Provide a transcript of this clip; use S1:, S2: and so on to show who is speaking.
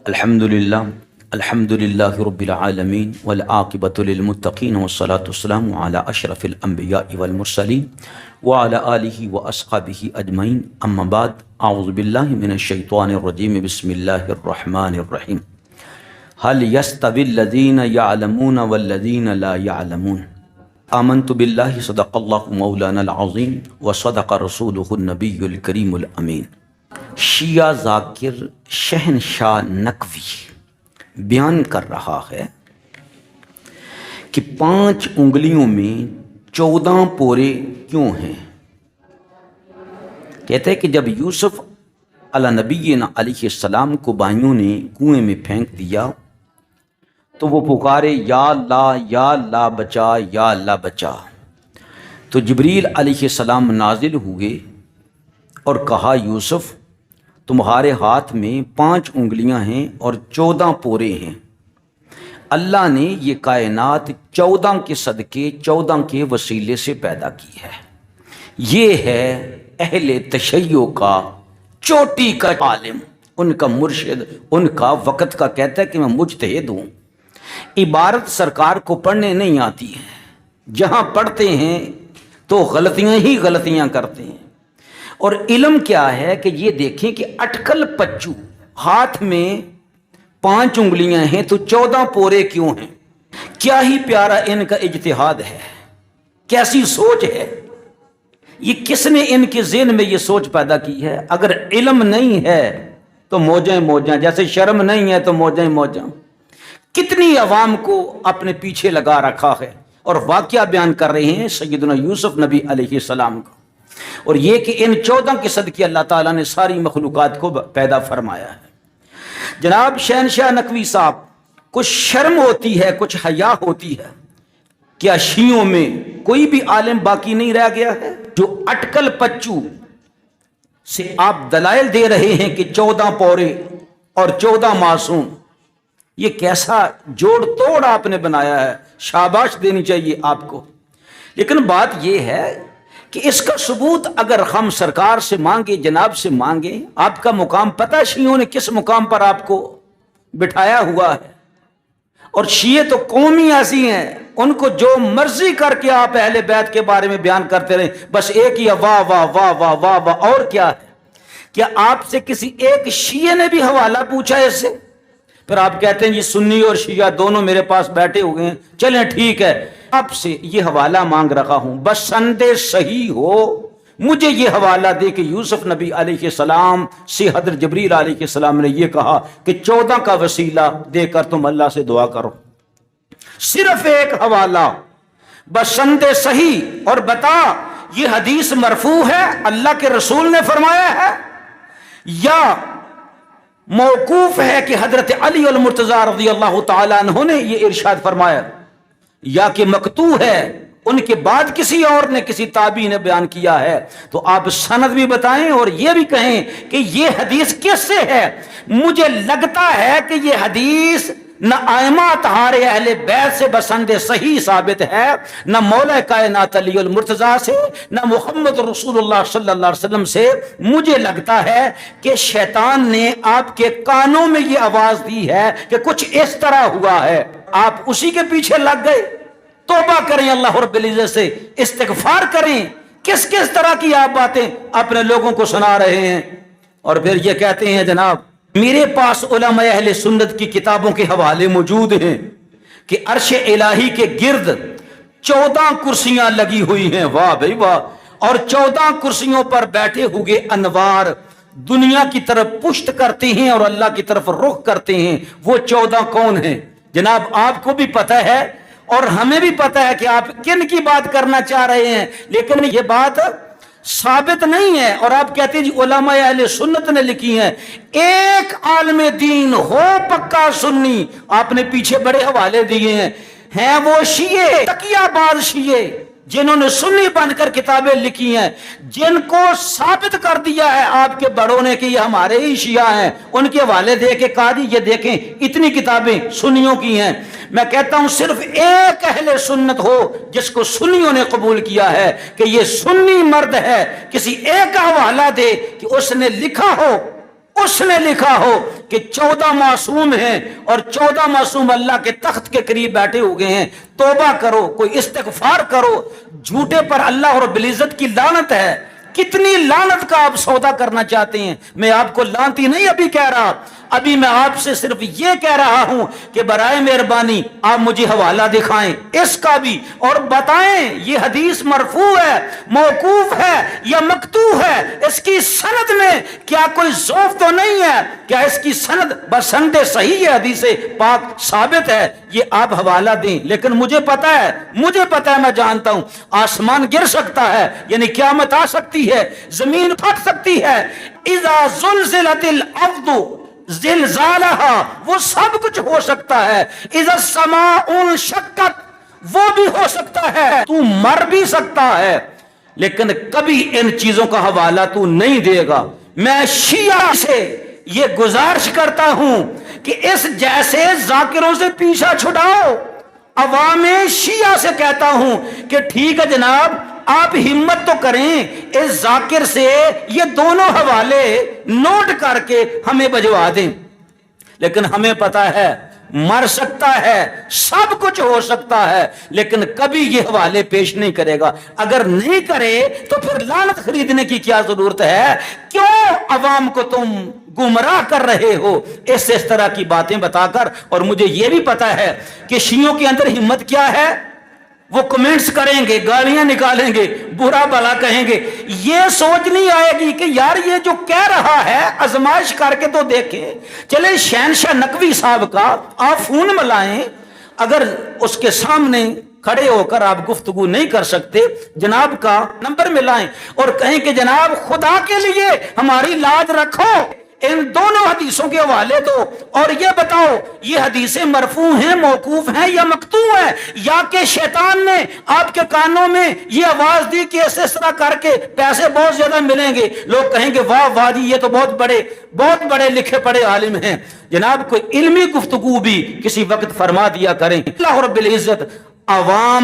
S1: الحمدللہ رب العالمین والعاقبۃ للمتقین والصلاة والسلام علی اشرف الانبیاء والمرسلین وعلی آلہ واصحابہ اجمعین، اما بعد، اعوذ باللہ من الشیطان الرجیم، بسم اللہ الرحمن الرحیم۔ هل يستوی الذین یعلمون والذین لا یعلمون؟ آمنت باللہ، صدق اللہ مولانا العظیم وصدق رسولہ النبی الکریم الامین۔ شیعہ ذاکر شہنشاہ نقوی بیان کر رہا ہے کہ 5 انگلیوں میں 14 پورے کیوں ہیں۔ کہتے ہیں کہ جب یوسف علی نبینا علیہ السلام کو بھائیوں نے کنویں میں پھینک دیا تو وہ پکارے یا اللہ بچا، یا اللہ بچا۔ تو جبریل علیہ السلام نازل ہوئے اور کہا یوسف تمہارے ہاتھ میں 5 انگلیاں ہیں اور 14 پورے ہیں۔ اللہ نے یہ کائنات 14 کے صدقے 14 کے وسیلے سے پیدا کی ہے۔ یہ ہے اہل تشیع کا چوٹی کا عالم، ان کا مرشد، ان کا وقت کا کہتا ہے کہ میں مجتہد ہوں۔ عبارت سرکار کو پڑھنے نہیں آتی ہے، جہاں پڑھتے ہیں تو غلطیاں ہی غلطیاں کرتے ہیں۔ اور علم کیا ہے کہ یہ دیکھیں کہ اٹکل پچو ہاتھ میں 5 انگلیاں ہیں تو 14 پورے کیوں ہیں؟ کیا ہی پیارا ان کا اجتہاد ہے، کیسی سوچ ہے، یہ کس نے ان کے ذہن میں یہ سوچ پیدا کی ہے؟ اگر علم نہیں ہے تو موجیں موجیں، جیسے شرم نہیں ہے تو موجیں موجیں۔ کتنی عوام کو اپنے پیچھے لگا رکھا ہے، اور واقعہ بیان کر رہے ہیں سیدنا یوسف نبی علیہ السلام کا، اور یہ کہ ان 14 کے صدقے اللہ تعالیٰ نے ساری مخلوقات کو پیدا فرمایا ہے۔ جناب شہنشاہ نقوی صاحب، کچھ شرم ہوتی ہے، کچھ حیا ہوتی ہے۔ کیا شیعوں میں کوئی بھی عالم باقی نہیں رہ گیا ہے جو اٹکل پچو سے آپ دلائل دے رہے ہیں کہ 14 پورے اور 14 معصوم؟ یہ کیسا جوڑ توڑ آپ نے بنایا ہے، شاباش دینی چاہیے آپ کو۔ لیکن بات یہ ہے کہ اس کا ثبوت اگر ہم سرکار سے مانگے، جناب سے مانگے، آپ کا مقام پتہ شیعوں نے کس مقام پر آپ کو بٹھایا ہوا ہے؟ اور شیعہ تو قومی ایسی ہیں، ان کو جو مرضی کر کے آپ اہل بیت کے بارے میں بیان کرتے رہیں، بس ایک ہی واہ واہ واہ واہ واہ واہ۔ اور کیا ہے؟ کیا آپ سے کسی ایک شیعہ نے بھی حوالہ پوچھا ہے اس سے؟ پھر آپ کہتے ہیں جی سنی اور شیعہ دونوں میرے پاس بیٹھے ہوئے ہیں، چلیں ٹھیک ہے، آپ سے یہ حوالہ مانگ رہا ہوں، بس سند صحیح ہو مجھے یہ حوالہ دے کہ یوسف نبی علیہ السلام سے حضرت جبریل علیہ السلام نے یہ کہا کہ 14 کا وسیلہ دے کر تم اللہ سے دعا کرو۔ صرف ایک حوالہ، بس سند صحیح، اور بتا یہ حدیث مرفوع ہے، اللہ کے رسول نے فرمایا ہے، یا موقوف ہے کہ حضرت علی المرتضی رضی اللہ تعالیٰ عنہ نے یہ ارشاد فرمایا، یا کہ مقطوع ہے، ان کے بعد کسی اور نے، کسی تابعی نے بیان کیا ہے؟ تو آپ سند بھی بتائیں اور یہ بھی کہیں کہ یہ حدیث کس سے ہے۔ مجھے لگتا ہے کہ یہ حدیث نہ ائمہ اطہار اہل بیت سے بسند صحیح ثابت ہے، نہ مولا کائنات علی المرتضی سے، نہ محمد رسول اللہ صلی اللہ علیہ وسلم سے۔ مجھے لگتا ہے کہ شیطان نے آپ کے کانوں میں یہ آواز دی ہے کہ کچھ اس طرح ہوا ہے، آپ اسی کے پیچھے لگ گئے۔ توبہ کریں اللہ رب العزت سے، استغفار کریں۔ کس کس طرح کی آپ باتیں اپنے لوگوں کو سنا رہے ہیں، اور پھر یہ کہتے ہیں جناب میرے پاس علماء اہل سنت کی کتابوں کے حوالے موجود ہیں کہ عرش الہی کے گرد 14 کرسیاں لگی ہوئی ہیں۔ واہ بھائی واہ! اور 14 کرسیوں پر بیٹھے ہوئے انوار دنیا کی طرف پشت کرتے ہیں اور اللہ کی طرف رخ کرتے ہیں۔ وہ 14 کون ہیں؟ جناب آپ کو بھی پتہ ہے اور ہمیں بھی پتہ ہے کہ آپ کن کی بات کرنا چاہ رہے ہیں، لیکن یہ بات ثابت نہیں ہے، اور آپ کہتے ہیں جی علماء اہل سنت نے لکھی ہیں۔ ایک عالم دین ہو پکا سنی، آپ نے پیچھے بڑے حوالے دیے ہیں وہ شیعہ، تقیہ باز شیعہ جنہوں نے سنی بن کر کتابیں لکھی ہیں، جن کو ثابت کر دیا ہے آپ کے بڑوں نے کہ یہ ہمارے ہی شیعہ ہیں، ان کے حوالے دے کے کہا جی یہ دیکھیں اتنی کتابیں سنیوں کی ہیں۔ میں کہتا ہوں صرف ایک اہل سنت ہو جس کو سنیوں نے قبول کیا ہے کہ یہ سنی مرد ہے، کسی ایک کا حوالہ دے کہ اس نے لکھا ہو اس نے لکھا ہو کہ 14 معصوم ہیں اور 14 معصوم اللہ کے تخت کے قریب بیٹھے ہوئے ہیں، توبہ کرو، کوئی استغفار کرو، جھوٹے پر اللہ رب العزت کی لعنت ہے۔ کتنی لعنت کا آپ سودا کرنا چاہتے ہیں؟ میں آپ کو لعنتی نہیں ابھی کہہ رہا، ابھی میں آپ سے صرف یہ کہہ رہا ہوں کہ برائے مہربانی آپ مجھے حوالہ دکھائیں اس کا بھی، اور بتائیں یہ حدیث مرفوع ہے، موقوف ہے یا مقطوع ہے، اس کی سند میں کیا کوئی ضعف تو نہیں ہے؟ کیا اس کی سند بسند صحیح ہے، حدیث پاک ثابت ہے؟ یہ آپ حوالہ دیں۔ لیکن مجھے پتا ہے، میں جانتا ہوں آسمان گر سکتا ہے، یعنی قیامت آ سکتی ہے، زمین پھٹ سکتی ہے، اذا زلزلت الارض زلزالہا، وہ سب کچھ ہو سکتا ہے، اذا السماء انشقت، وہ بھی ہو سکتا ہے، تو مر بھی سکتا ہے، لیکن کبھی ان چیزوں کا حوالہ تو نہیں دے گا۔ میں شیعہ سے یہ گزارش کرتا ہوں کہ اس جیسے ذاکروں سے پیچھا چھڑاؤ۔ عوام شیعہ سے کہتا ہوں کہ ٹھیک ہے جناب، آپ ہمت تو کریں، اس ذاکر سے یہ دونوں حوالے نوٹ کر کے ہمیں بھجوا دیں، لیکن ہمیں پتا ہے مر سکتا ہے، سب کچھ ہو سکتا ہے، لیکن کبھی یہ حوالے پیش نہیں کرے گا۔ اگر نہیں کرے تو پھر لعنت خریدنے کی کیا ضرورت ہے؟ کیوں عوام کو تم گمراہ کر رہے ہو اس طرح کی باتیں بتا کر؟ اور مجھے یہ بھی پتا ہے کہ شیعوں کے اندر ہمت کیا ہے، وہ کمنٹس کریں گے، گالیاں نکالیں گے، برا بھلا کہیں گے، یہ سوچ نہیں آئے گی کہ یار یہ جو کہہ رہا ہے آزمائش کر کے تو دیکھیں۔ چلے شہنشاہ نقوی صاحب کا آپ فون ملائیں، اگر اس کے سامنے کھڑے ہو کر آپ گفتگو نہیں کر سکتے، جناب کا نمبر ملائیں اور کہیں کہ جناب خدا کے لیے ہماری لاج رکھو، ان دونوں حدیثوں کے حوالے دو اور یہ بتاؤ یہ حدیثیں مرفوع ہیں، موقوف ہیں یا مقطوع ہیں، یا کہ شیطان نے آپ کے کانوں میں یہ آواز دی کہ اس طرح کر کے پیسے بہت زیادہ ملیں گے، لوگ کہیں گے واہ واہ جی یہ تو بہت بڑے لکھے پڑھے عالم ہیں۔ جناب کوئی علمی گفتگو بھی کسی وقت فرما دیا کریں۔ اللہ رب العزت عوام